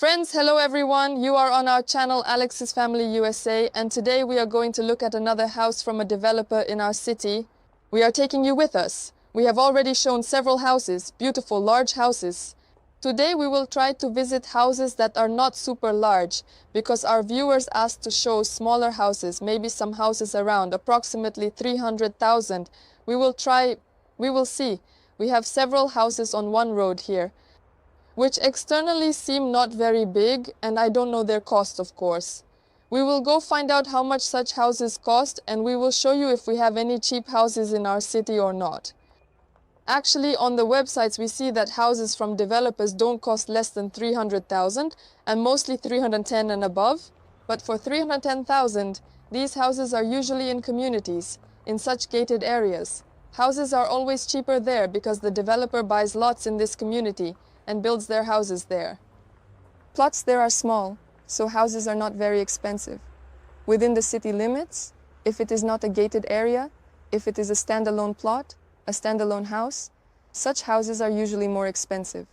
Friends, hello everyone. You are on our channel Alex's Family USA, and today we are going to look at another house from a developer in our city. We are taking you with us. We have already shown several houses, beautiful large houses. Today we will try to visit houses that are not super large because our viewers asked to show smaller houses, maybe some houses around approximately 300,000. We will see. We have several houses on one road here, which externally seem not very big, and I don't know their cost, of course. We will go find out how much such houses cost, and we will show you if we have any cheap houses in our city or not. Actually, on the websites we see that houses from developers don't cost less than 300,000 and mostly 310 and above. But for 310,000, these houses are usually in communities, in such gated areas. Houses are always cheaper there because the developer buys lots in this community and builds their houses there. Plots there are small, so houses are not very expensive. Within the city limits, if it is not a gated area, if it is a standalone plot, a standalone house, such houses are usually more expensive.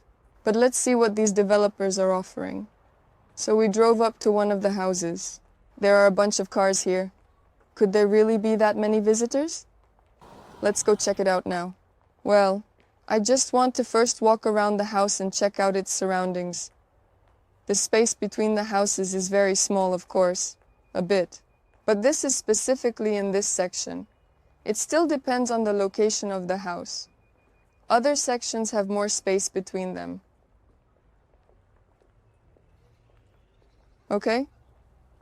But let's see what these developers are offering. So we drove up to one of the houses. There are a bunch of cars here. Could there really be that many visitors? Let's go check it out now. Well, I just want to first walk around the house and check out its surroundings. The space between the houses is very small, of course, a bit. But this is specifically in this section. It still depends on the location of the house. Other sections have more space between them. Okay?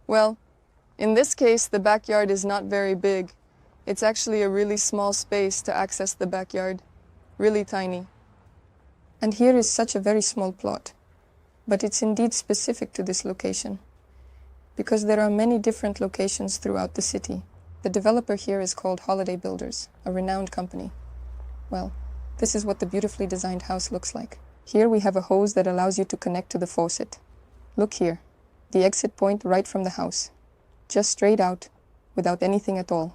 Well, in this case, the backyard is not very big. It's actually a really small space to access the backyard. Really tiny. And here is such a very small plot. But it's indeed specific to this location, because there are many different locations throughout the city. The developer here is called Holiday Builders, a renowned company. Well, this is what the beautifully designed house looks like. Here we have a hose that allows you to connect to the faucet. Look here, the exit point right from the house. Just straight out, without anything at all.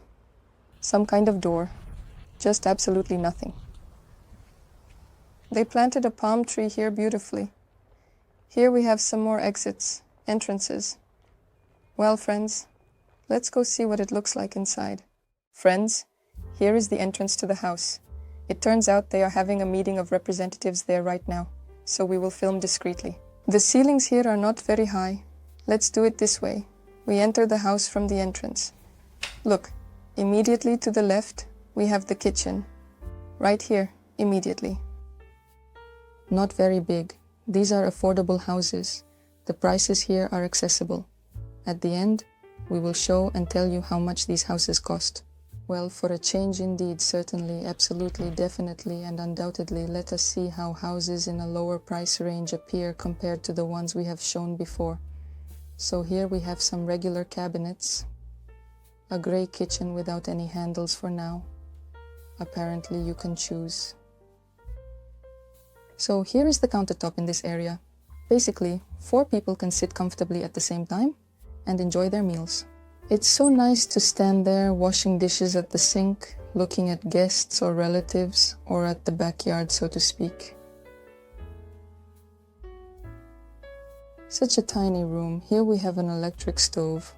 Some kind of door, just absolutely nothing. They planted a palm tree here beautifully. Here we have some more exits, entrances. Well, friends, let's go see what it looks like inside. Friends, here is the entrance to the house. It turns out they are having a meeting of representatives there right now, so we will film discreetly. The ceilings here are not very high. Let's do it this way. We enter the house from the entrance. Look, immediately to the left, we have the kitchen. Right here, immediately. Not very big. These are affordable houses. The prices here are accessible. At the end, we will show and tell you how much these houses cost. Well, for a change indeed, certainly, absolutely, definitely, and undoubtedly, let us see how houses in a lower price range appear compared to the ones we have shown before. So here we have some regular cabinets, a gray kitchen without any handles for now. Apparently you can choose. So here is the countertop in this area. Basically, 4 people can sit comfortably at the same time and enjoy their meals. It's so nice to stand there washing dishes at the sink, looking at guests or relatives, or at the backyard, so to speak. Such a tiny room. Here we have an electric stove.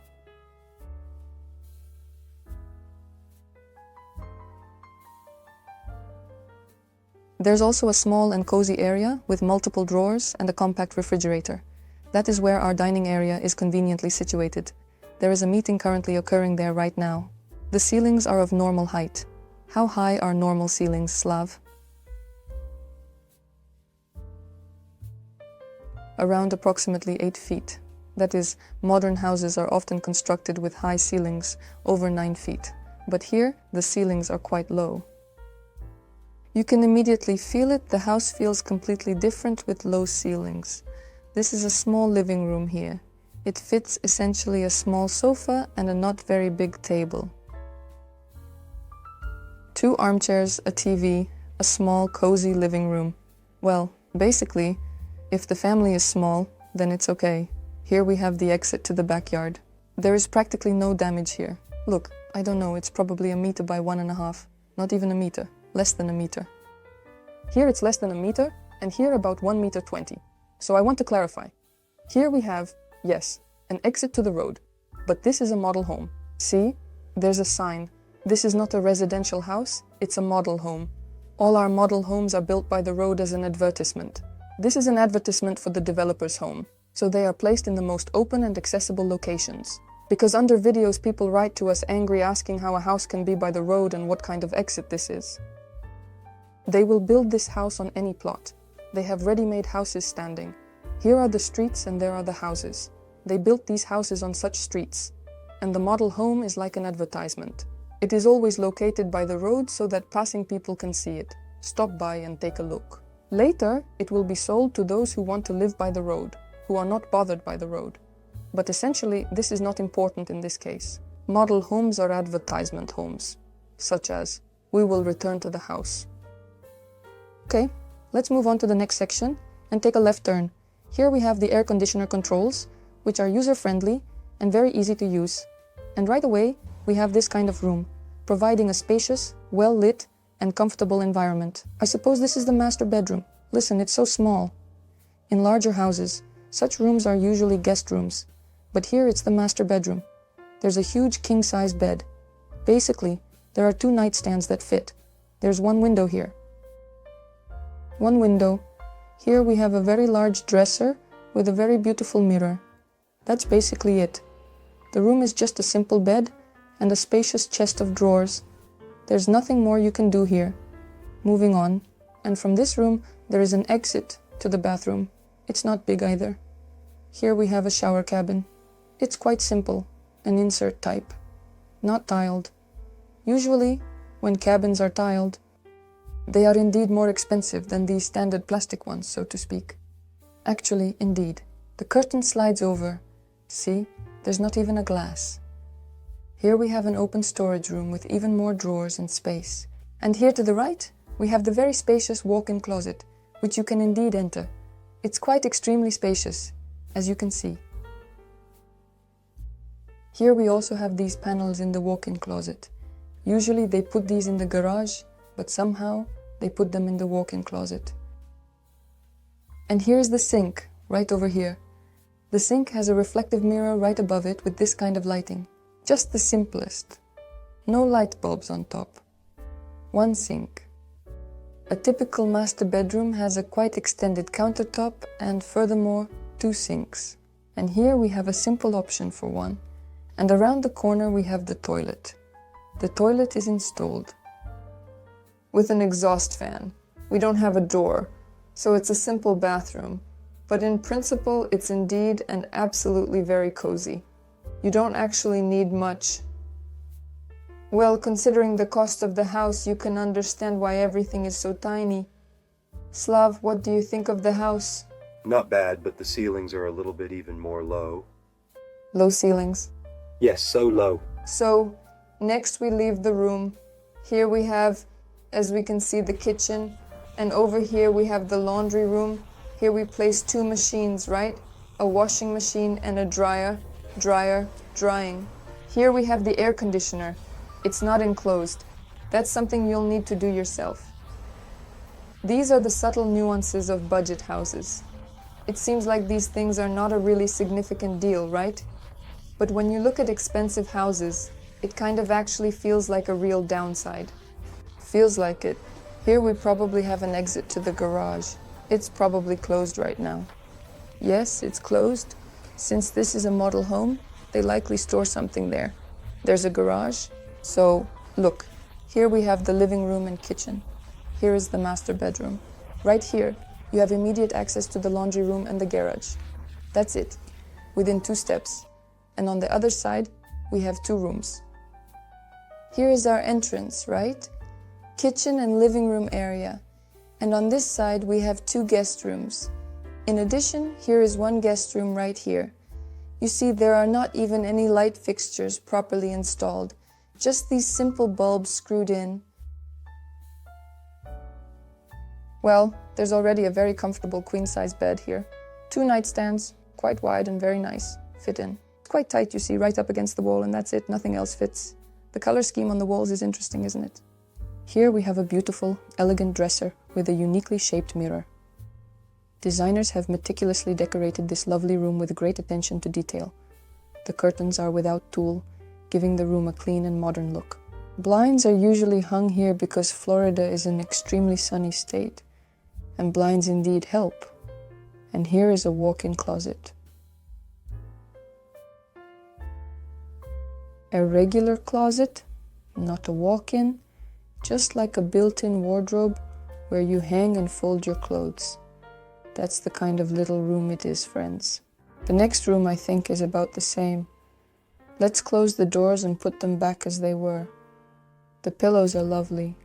There's also a small and cozy area with multiple drawers and a compact refrigerator. That is where our dining area is conveniently situated. There is a meeting currently occurring there right now. The ceilings are of normal height. How high are normal ceilings, Slav? Around approximately 8 feet. That is, modern houses are often constructed with high ceilings, over 9 feet. But here, the ceilings are quite low. You can immediately feel it. The house feels completely different with low ceilings. This is a small living room here. It fits essentially a small sofa and a not very big table. 2 armchairs, a TV, a small, cozy living room. Well, basically, if the family is small, then it's okay. Here we have the exit to the backyard. There is practically no damage here. Look, I don't know, it's probably a meter by 1.5. Not even a meter. Less than a meter. Here it's less than a meter, and here about 1.20 meters. So I want to clarify. Here we have, yes, an exit to the road, but this is a model home. See, there's a sign. This is not a residential house, it's a model home. All our model homes are built by the road as an advertisement. This is an advertisement for the developer's home, so they are placed in the most open and accessible locations. Because under videos people write to us angry asking how a house can be by the road and what kind of exit this is. They will build this house on any plot. They have ready-made houses standing. Here are the streets and there are the houses. They built these houses on such streets. And the model home is like an advertisement. It is always located by the road so that passing people can see it, stop by and take a look. Later, it will be sold to those who want to live by the road, who are not bothered by the road. But essentially, this is not important in this case. Model homes are advertisement homes, such as, "We will return to the house." Okay, let's move on to the next section and take a left turn. Here we have the air conditioner controls, which are user-friendly and very easy to use. And right away, we have this kind of room, providing a spacious, well-lit, and comfortable environment. I suppose this is the master bedroom. Listen, it's so small. In larger houses, such rooms are usually guest rooms, but here it's the master bedroom. There's a huge king-size bed. Basically, there are 2 nightstands that fit. There's one window here. One window. Here we have a very large dresser with a very beautiful mirror. That's basically it. The room is just a simple bed and a spacious chest of drawers. There's nothing more you can do here. Moving on, and from this room there is an exit to the bathroom. It's not big either. Here we have a shower cabin. It's quite simple, an insert type, not tiled. Usually, when cabins are tiled, they are indeed more expensive than these standard plastic ones, so to speak. Actually, indeed, the curtain slides over. See, there's not even a glass. Here we have an open storage room with even more drawers and space. And here to the right, we have the very spacious walk-in closet, which you can indeed enter. It's quite extremely spacious, as you can see. Here we also have these panels in the walk-in closet. Usually they put these in the garage, but somehow they put them in the walk-in closet. And here's the sink, right over here. The sink has a reflective mirror right above it with this kind of lighting. Just the simplest. No light bulbs on top. One sink. A typical master bedroom has a quite extended countertop and furthermore 2 sinks. And here we have a simple option for one. And around the corner we have the toilet. The toilet is installed with an exhaust fan. We don't have a door, so it's a simple bathroom. But in principle, it's indeed and absolutely very cozy. You don't actually need much. Well, considering the cost of the house, you can understand why everything is so tiny. Slav, what do you think of the house? Not bad, but the ceilings are a little bit even more low. Low ceilings. Yes, so low. So, next we leave the room. Here we have, as we can see, the kitchen. And over here we have the laundry room. Here we place 2 machines, right? A washing machine and a dryer. Dryer, drying. Here we have the air conditioner. It's not enclosed. That's something you'll need to do yourself. These are the subtle nuances of budget houses. It seems like these things are not a really significant deal, right? But when you look at expensive houses, it kind of actually feels like a real downside. Feels like it. Here we probably have an exit to the garage. It's probably closed right now. Yes, it's closed. Since this is a model home, they likely store something there. There's a garage. So, look, here we have the living room and kitchen. Here is the master bedroom. Right here, you have immediate access to the laundry room and the garage. That's it, within 2 steps. And on the other side, we have 2 rooms. Here is our entrance, right? Kitchen and living room area. And on this side, we have 2 guest rooms. In addition, here is 1 guest room right here. You see, there are not even any light fixtures properly installed, just these simple bulbs screwed in. Well, there's already a very comfortable queen-size bed here. 2 nightstands, quite wide and very nice, fit in. It's quite tight, you see, right up against the wall, and that's it, nothing else fits. The color scheme on the walls is interesting, isn't it? Here we have a beautiful, elegant dresser with a uniquely shaped mirror. Designers have meticulously decorated this lovely room with great attention to detail. The curtains are without tulle, giving the room a clean and modern look. Blinds are usually hung here because Florida is an extremely sunny state, and blinds indeed help. And here is a walk-in closet. A regular closet, not a walk-in, just like a built-in wardrobe where you hang and fold your clothes. That's the kind of little room it is, friends. The next room, I think, is about the same. Let's close the doors and put them back as they were. The pillows are lovely.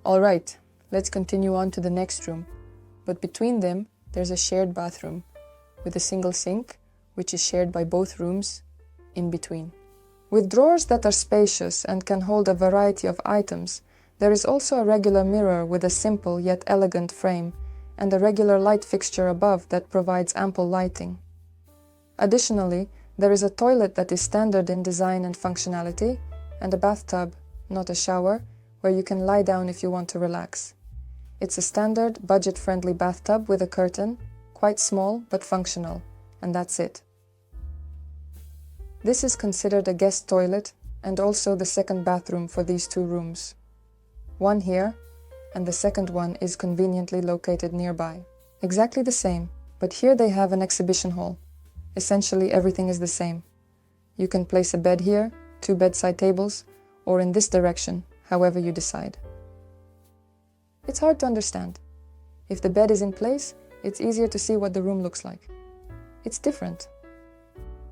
All right, let's continue on to the next room. But between them, there's a shared bathroom with a single sink, which is shared by both rooms in between. With drawers that are spacious and can hold a variety of items, there is also a regular mirror with a simple yet elegant frame and a regular light fixture above that provides ample lighting. Additionally, there is a toilet that is standard in design and functionality, and a bathtub, not a shower, where you can lie down if you want to relax. It's a standard, budget-friendly bathtub with a curtain, quite small but functional, and that's it. This is considered a guest toilet and also the second bathroom for these two rooms. One here, and the second one is conveniently located nearby. Exactly the same, but here they have an exhibition hall. Essentially everything is the same. You can place a bed here, 2 bedside tables, or in this direction, however you decide. It's hard to understand. If the bed is in place, it's easier to see what the room looks like. It's different.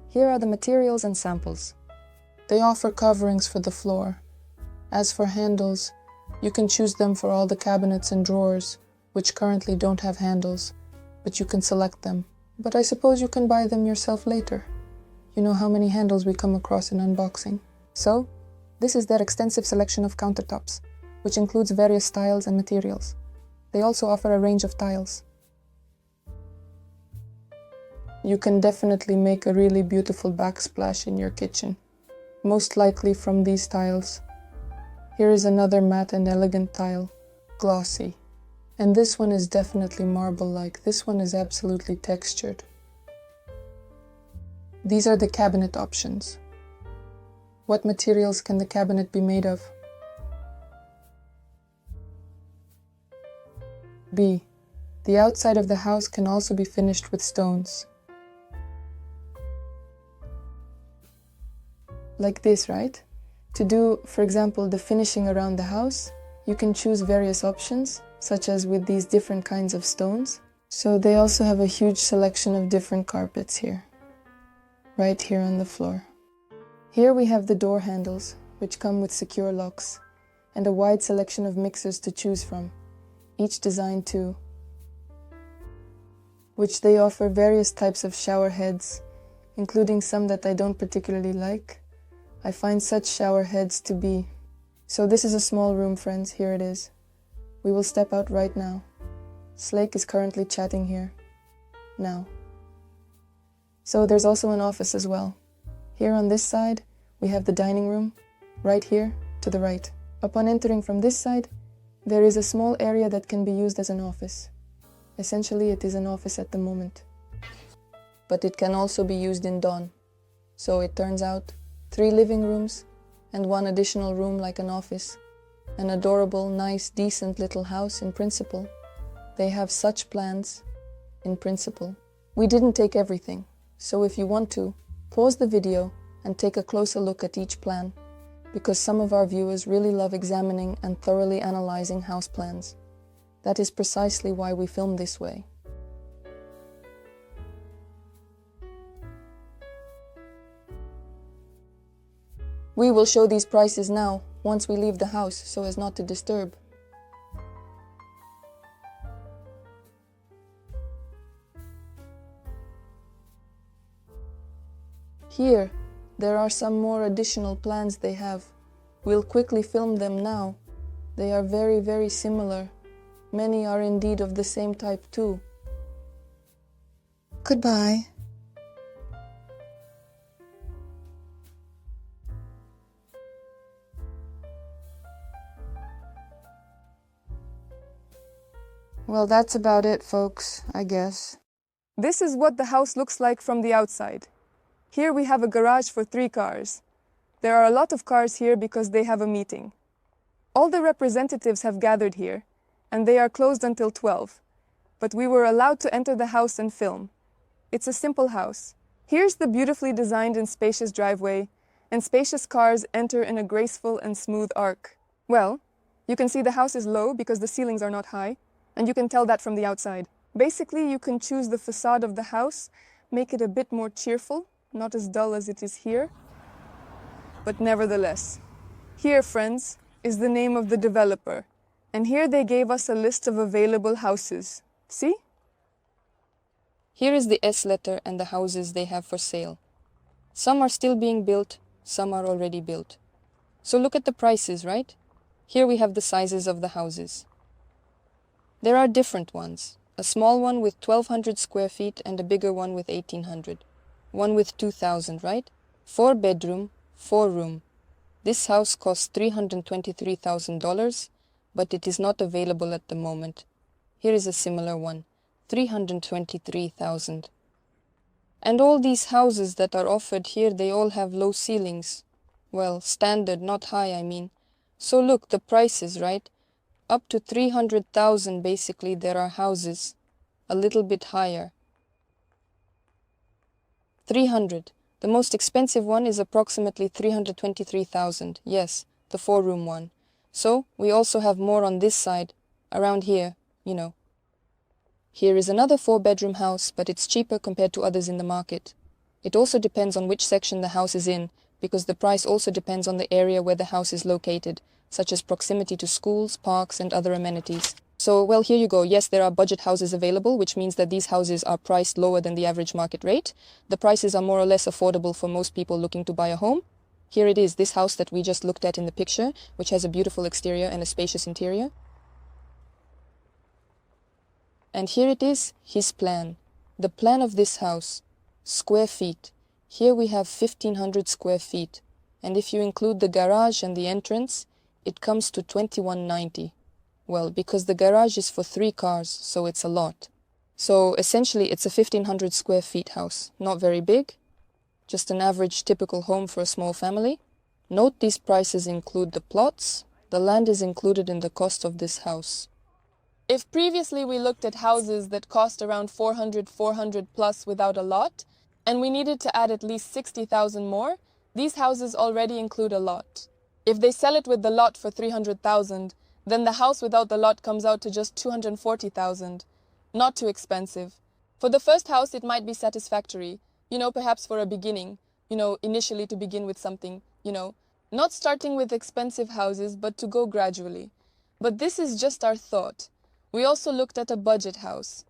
Here are the materials and samples. They offer coverings for the floor. As for handles, you can choose them for all the cabinets and drawers, which currently don't have handles, but you can select them. But I suppose you can buy them yourself later. You know how many handles we come across in unboxing. So, this is their extensive selection of countertops, which includes various styles and materials. They also offer a range of tiles. You can definitely make a really beautiful backsplash in your kitchen, most likely from these tiles. Here is another matte and elegant tile, glossy. And this one is definitely marble-like. This one is absolutely textured. These are the cabinet options. What materials can the cabinet be made of? B. The outside of the house can also be finished with stones. Like this, right? To do, for example, the finishing around the house, you can choose various options, such as with these different kinds of stones. So they also have a huge selection of different carpets here, right here on the floor. Here we have the door handles, which come with secure locks, and a wide selection of mixers to choose from, each designed to which they offer various types of shower heads, including some that I don't particularly like. I find such shower heads to be... So this is a small room, friends. Here it is. We will step out right now. Slake is currently chatting here. Now. So there's also an office as well. Here on this side, we have the dining room, right here, to the right. Upon entering from this side, there is a small area that can be used as an office. Essentially, it is an office at the moment. But it can also be used in dawn. So it turns out 3 living rooms and 1 additional room like an office. An adorable, nice, decent little house in principle. They have such plans in principle. We didn't take everything, so if you want to, pause the video and take a closer look at each plan, because some of our viewers really love examining and thoroughly analyzing house plans. That is precisely why we film this way. We will show these prices now, once we leave the house, so as not to disturb. Here, there are some more additional plans they have. We'll quickly film them now. They are very, very similar. Many are indeed of the same type too. Goodbye. Well, that's about it, folks, I guess. This is what the house looks like from the outside. Here we have a garage for 3 cars. There are a lot of cars here because they have a meeting. All the representatives have gathered here, and they are closed until 12. But we were allowed to enter the house and film. It's a simple house. Here's the beautifully designed and spacious driveway, and spacious cars enter in a graceful and smooth arc. Well, you can see the house is low because the ceilings are not high, and you can tell that from the outside. Basically, you can choose the facade of the house, make it a bit more cheerful, not as dull as it is here, but nevertheless. Here, friends, is the name of the developer, and here they gave us a list of available houses. See? Here is the S letter and the houses they have for sale. Some are still being built, some are already built. So look at the prices, right? Here we have the sizes of the houses. There are different ones. A small one with 1,200 square feet and a bigger one with 1,800. One with 2,000, right? 4 bedroom, 4 room. This house costs $323,000, but it is not available at the moment. Here is a similar one, $323,000. And all these houses that are offered here, they all have low ceilings. Well, standard, not high, I mean. So look, the prices, right? Up to 300,000 basically there are houses, a little bit higher. 300. The most expensive one is approximately 323,000. Yes, the 4-room one. So we also have more on this side, around here, you know. Here is another 4-bedroom house, but it's cheaper compared to others in the market. It also depends on which section the house is in, because the price also depends on the area where the house is located, such as proximity to schools, parks, and other amenities. So, well, here you go. Yes, there are budget houses available, which means that these houses are priced lower than the average market rate. The prices are more or less affordable for most people looking to buy a home. Here it is, this house that we just looked at in the picture, which has a beautiful exterior and a spacious interior. And here it is, his plan. The plan of this house. Square feet. Here we have 1,500 square feet. And if you include the garage and the entrance, it comes to $2,190. Well, because the garage is for 3 cars, so it's a lot. So essentially it's a 1,500 square feet house. Not very big, just an average typical home for a small family. Note these prices include the plots. The land is included in the cost of this house. If previously we looked at houses that cost around 400 plus without a lot, and we needed to add at least 60,000 more, these houses already include a lot. If they sell it with the lot for 300,000, then the house without the lot comes out to just 240,000. Not too expensive. For the first house, it might be satisfactory, perhaps for a beginning, initially to begin with something, not starting with expensive houses, but to go gradually. But this is just our thought. We also looked at a budget house.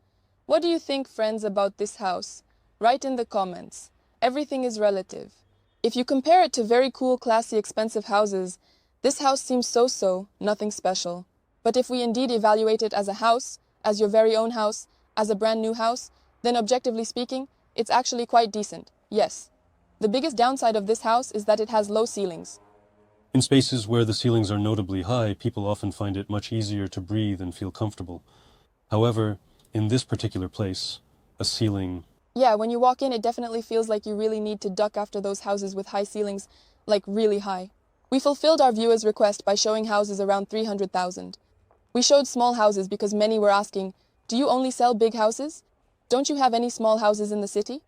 What do you think, friends, about this house? Write in the comments. Everything is relative. If you compare it to very cool, classy, expensive houses, this house seems so-so, nothing special. But if we indeed evaluate it as a house, as your very own house, as a brand new house, then objectively speaking, it's actually quite decent, yes. The biggest downside of this house is that it has low ceilings. In spaces where the ceilings are notably high, people often find it much easier to breathe and feel comfortable. However, in this particular place, a ceiling... Yeah, when you walk in, it definitely feels like you really need to duck after those houses with high ceilings, like really high. We fulfilled our viewers' request by showing houses around 300,000. We showed small houses because many were asking, do you only sell big houses? Don't you have any small houses in the city?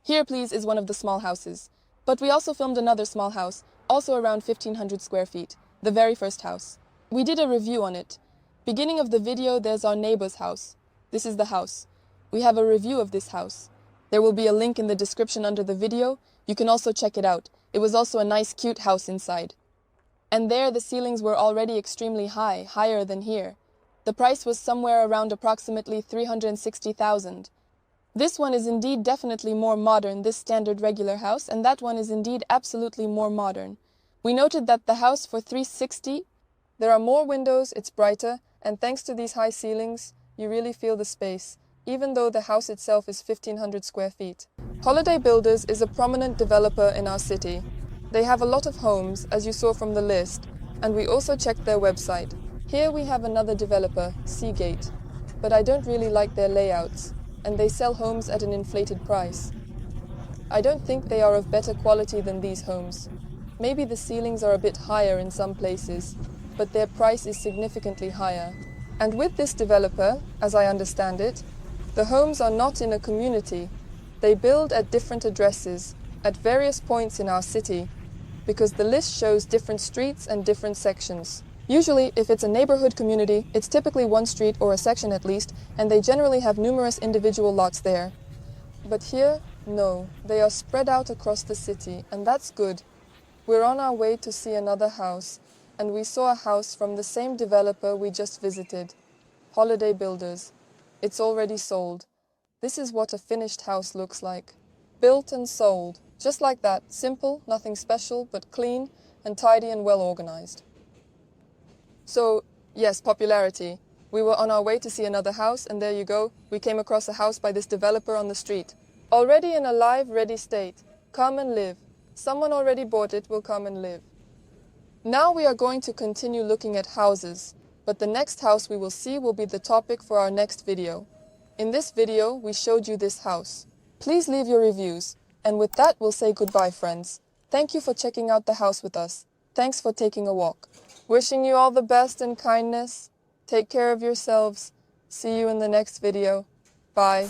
Here, please, is one of the small houses. But we also filmed another small house, also around 1,500 square feet, the very first house. We did a review on it. Beginning of the video, there's our neighbor's house. This is the house. We have a review of this house. There will be a link in the description under the video. You can also check it out. It was also a nice, cute house inside. And there, the ceilings were already extremely high, higher than here. The price was somewhere around approximately 360,000. This one is indeed definitely more modern, this standard regular house, and that one is indeed absolutely more modern. We noted that the house for 360, there are more windows, it's brighter, and thanks to these high ceilings, you really feel the space, even though the house itself is 1,500 square feet. Holiday Builders is a prominent developer in our city. They have a lot of homes, as you saw from the list, and we also checked their website. Here we have another developer, Seagate. but I don't really like their layouts, and they sell homes at an inflated price. I don't think they are of better quality than these homes. Maybe the ceilings are a bit higher in some places, but their price is significantly higher. And with this developer, as I understand it, the homes are not in a community. They build at different addresses, at various points in our city, because the list shows different streets and different sections. Usually, if it's a neighborhood community, it's typically one street or a section at least, and they generally have numerous individual lots there. But here, no, they are spread out across the city, and that's good. We're on our way to see another house, and we saw a house from the same developer we just visited, Holiday Builders. It's already sold. This is what a finished house looks like. Built and sold. Just like that, simple, nothing special, but clean and tidy and well organized. So, yes, popularity. We were on our way to see another house, and there you go, we came across a house by this developer on the street. Already in a live, ready state. Come and live. Someone already bought it, will come and live. Now we are going to continue looking at houses, but the next house we will see will be the topic for our next video. In this video, we showed you this house. Please leave your reviews. And with that, we'll say goodbye, friends. Thank you for checking out the house with us. Thanks for taking a walk. Wishing you all the best and kindness. Take care of yourselves. See you in the next video. Bye.